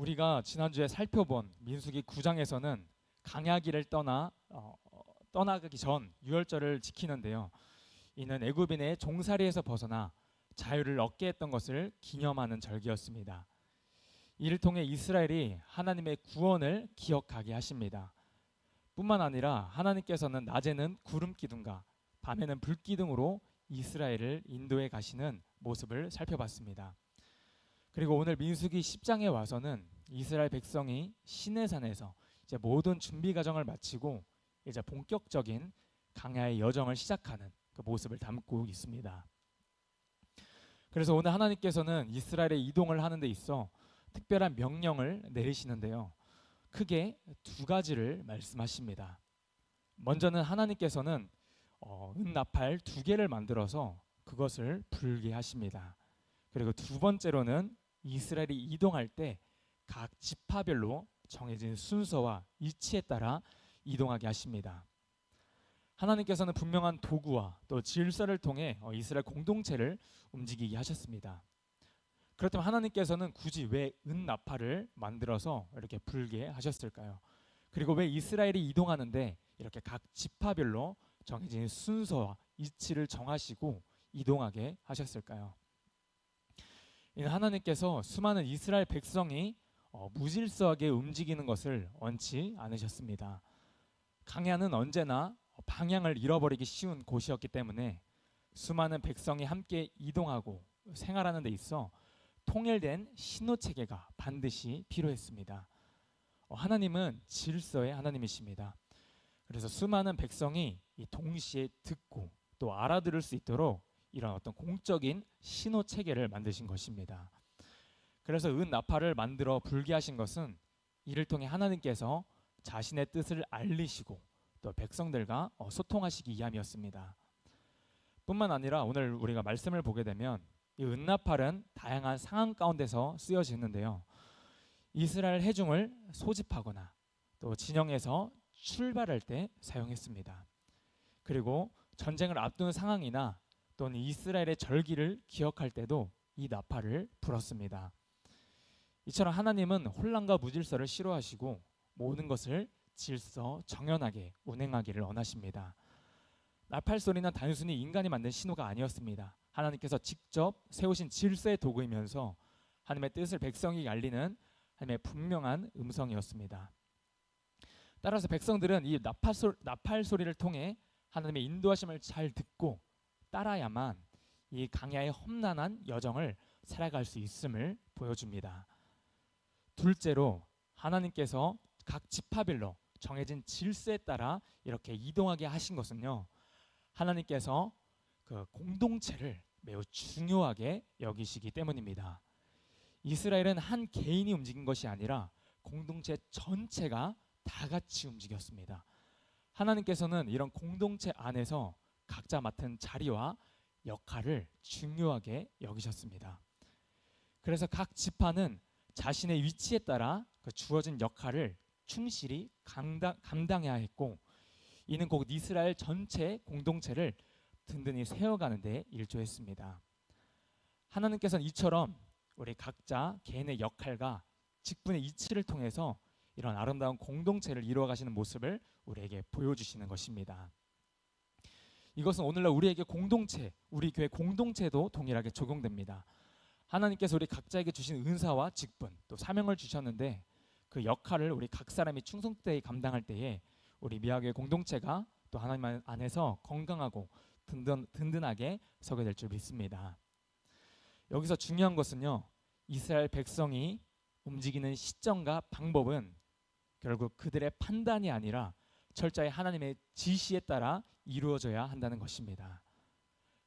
우리가 지난주에 살펴본 민수기 9장에서는 강야기를 떠나가기 전 유월절을 지키는데요. 이는 애굽인의 종살이에서 벗어나 자유를 얻게 했던 것을 기념하는 절기였습니다. 이를 통해 이스라엘이 하나님의 구원을 기억하게 하십니다. 뿐만 아니라 하나님께서는 낮에는 구름 기둥과 밤에는 불 기둥으로 이스라엘을 인도해 가시는 모습을 살펴봤습니다. 그리고 오늘 민수기 10장에 와서는 이스라엘 백성이 시내산에서 이제 모든 준비 과정을 마치고 이제 본격적인 강야의 여정을 시작하는 그 모습을 담고 있습니다. 그래서 오늘 하나님께서는 이스라엘의 이동을 하는 데 있어 특별한 명령을 내리시는데요. 크게 두 가지를 말씀하십니다. 먼저는 하나님께서는 은나팔 두 개를 만들어서 그것을 불게 하십니다. 그리고 두 번째로는 이스라엘이 이동할 때 각 지파별로 정해진 순서와 위치에 따라 이동하게 하십니다. 하나님께서는 분명한 도구와 또 질서를 통해 이스라엘 공동체를 움직이게 하셨습니다. 그렇다면 하나님께서는 굳이 왜 은나팔을 만들어서 이렇게 불게 하셨을까요? 그리고 왜 이스라엘이 이동하는데 이렇게 각 지파별로 정해진 순서와 위치를 정하시고 이동하게 하셨을까요? 이는 하나님께서 수많은 이스라엘 백성이 무질서하게 움직이는 것을 원치 않으셨습니다. 강야는 언제나 방향을 잃어버리기 쉬운 곳이었기 때문에 수많은 백성이 함께 이동하고 생활하는 데 있어 통일된 신호체계가 반드시 필요했습니다. 하나님은 질서의 하나님이십니다. 그래서 수많은 백성이 동시에 듣고 또 알아들을 수 있도록 이런 어떤 공적인 신호체계를 만드신 것입니다. 그래서 은나팔을 만들어 불게 하신 것은 이를 통해 하나님께서 자신의 뜻을 알리시고 또 백성들과 소통하시기 위함이었습니다. 뿐만 아니라 오늘 우리가 말씀을 보게 되면 이 은나팔은 다양한 상황 가운데서 쓰여지는데요. 이스라엘 회중을 소집하거나 또 진영에서 출발할 때 사용했습니다. 그리고 전쟁을 앞두는 상황이나 또는 이스라엘의 절기를 기억할 때도 이 나팔을 불었습니다. 이처럼 하나님은 혼란과 무질서를 싫어하시고 모든 것을 질서 정연하게 운행하기를 원하십니다. 나팔 소리는 단순히 인간이 만든 신호가 아니었습니다. 하나님께서 직접 세우신 질서의 도구이면서 하나님의 뜻을 백성이 알리는 하나님의 분명한 음성이었습니다. 따라서 백성들은 이 나팔 소리를 통해 하나님의 인도하심을 잘 듣고 따라야만 이 강야의 험난한 여정을 살아갈 수 있음을 보여줍니다. 둘째로 하나님께서 각 지파별로 정해진 질서에 따라 이렇게 이동하게 하신 것은요, 하나님께서 그 공동체를 매우 중요하게 여기시기 때문입니다. 이스라엘은 한 개인이 움직인 것이 아니라 공동체 전체가 다 같이 움직였습니다. 하나님께서는 이런 공동체 안에서 각자 맡은 자리와 역할을 중요하게 여기셨습니다. 그래서 각 지파는 자신의 위치에 따라 그 주어진 역할을 충실히 감당해야 했고, 이는 곧 이스라엘 전체 공동체를 든든히 세워가는 데 일조했습니다. 하나님께서는 이처럼 우리 각자 개인의 역할과 직분의 이치를 통해서 이런 아름다운 공동체를 이루어가시는 모습을 우리에게 보여주시는 것입니다. 이것은 오늘날 우리에게 공동체, 우리 교회 공동체도 동일하게 적용됩니다. 하나님께서 우리 각자에게 주신 은사와 직분, 또 사명을 주셨는데 그 역할을 우리 각 사람이 충성되게 감당할 때에 우리 미아교회 공동체가 또 하나님 안에서 건강하고 든든하게 서게 될 줄 믿습니다. 여기서 중요한 것은요, 이스라엘 백성이 움직이는 시점과 방법은 결국 그들의 판단이 아니라 철저히 하나님의 지시에 따라 이루어져야 한다는 것입니다.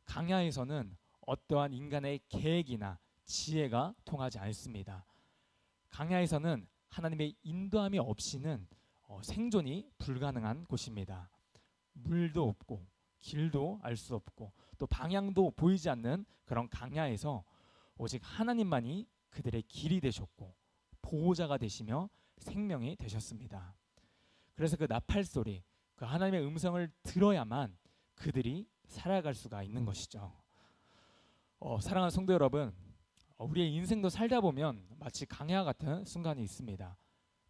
강야에서는 어떠한 인간의 계획이나 지혜가 통하지 않습니다. 강야에서는 하나님의 인도함이 없이는 생존이 불가능한 곳입니다. 물도 없고 길도 알 수 없고 또 방향도 보이지 않는 그런 강야에서 오직 하나님만이 그들의 길이 되셨고 보호자가 되시며 생명이 되셨습니다. 그래서 그 나팔 소리, 그 하나님의 음성을 들어야만 그들이 살아갈 수가 있는 것이죠. 사랑하는 성도 여러분, 우리의 인생도 살다 보면 마치 강야 같은 순간이 있습니다.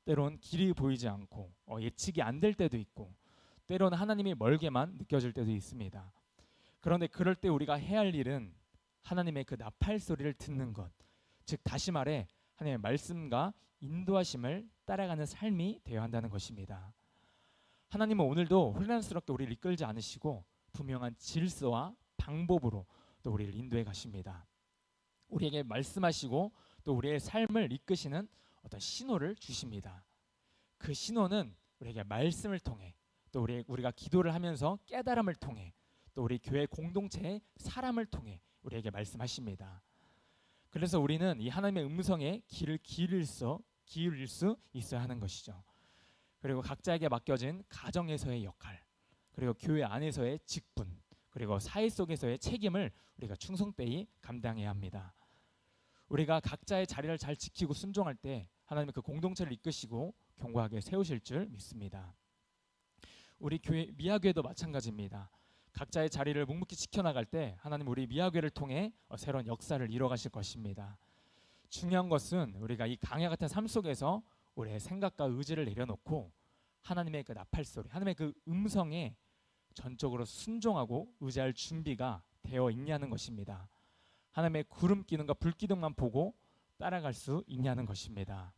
때론 길이 보이지 않고 예측이 안 될 때도 있고, 때로는 하나님이 멀게만 느껴질 때도 있습니다. 그런데 그럴 때 우리가 해야 할 일은 하나님의 그 나팔 소리를 듣는 것, 즉 다시 말해 하나님의 말씀과 인도하심을 따라가는 삶이 되어야 한다는 것입니다. 하나님은 오늘도 혼란스럽게 우리를 이끌지 않으시고 분명한 질서와 방법으로 또 우리를 인도해 가십니다. 우리에게 말씀하시고 또 우리의 삶을 이끄시는 어떤 신호를 주십니다. 그 신호는 우리에게 말씀을 통해, 또 우리가 기도를 하면서 깨달음을 통해, 또 우리 교회 공동체의 사람을 통해 우리에게 말씀하십니다. 그래서 우리는 이 하나님의 음성에 귀를 기울일 수 있어야 하는 것이죠. 그리고 각자에게 맡겨진 가정에서의 역할, 그리고 교회 안에서의 직분, 그리고 사회 속에서의 책임을 우리가 충성되이 감당해야 합니다. 우리가 각자의 자리를 잘 지키고 순종할 때 하나님은 그 공동체를 이끄시고 견고하게 세우실 줄 믿습니다. 우리 교회 미아교회도 마찬가지입니다. 각자의 자리를 묵묵히 지켜나갈 때 하나님 우리 미아교회를 통해 새로운 역사를 이뤄가실 것입니다. 중요한 것은 우리가 이 강야 같은 삶 속에서 우리의 생각과 의지를 내려놓고 하나님의 그 나팔소리, 하나님의 그 음성에 전적으로 순종하고 의지할 준비가 되어 있냐는 것입니다. 하나님의 구름 기둥과 불 기둥만 보고 따라갈 수 있냐는 것입니다.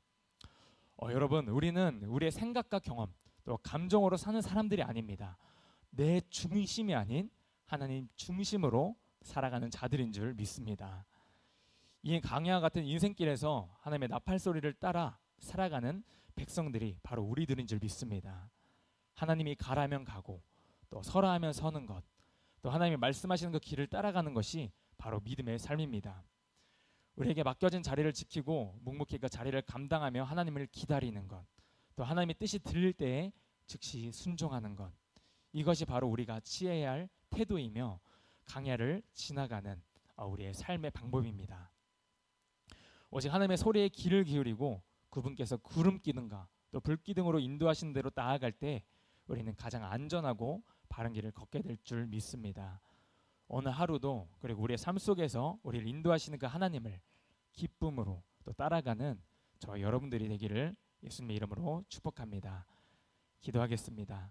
여러분, 우리는 우리의 생각과 경험 또 감정으로 사는 사람들이 아닙니다. 내 중심이 아닌 하나님 중심으로 살아가는 자들인 줄 믿습니다. 이 강야 같은 인생길에서 하나님의 나팔 소리를 따라 살아가는 백성들이 바로 우리들인 줄 믿습니다. 하나님이 가라면 가고 또 서라 하면 서는 것, 또 하나님이 말씀하시는 그 길을 따라가는 것이 바로 믿음의 삶입니다. 우리에게 맡겨진 자리를 지키고 묵묵히 그 자리를 감당하며 하나님을 기다리는 것, 또 하나님의 뜻이 들릴 때에 즉시 순종하는 것, 이것이 바로 우리가 취해야 할 태도이며 강야를 지나가는 우리의 삶의 방법입니다. 오직 하나님의 소리에 귀를 기울이고 그분께서 구름 기둥과 또 불 기둥으로 인도하신 대로 나아갈 때 우리는 가장 안전하고 바른 길을 걷게 될 줄 믿습니다. 오늘 하루도 그리고 우리의 삶 속에서 우리를 인도하시는 그 하나님을 기쁨으로 또 따라가는 저와 여러분들이 되기를 예수님의 이름으로 축복합니다. 기도하겠습니다.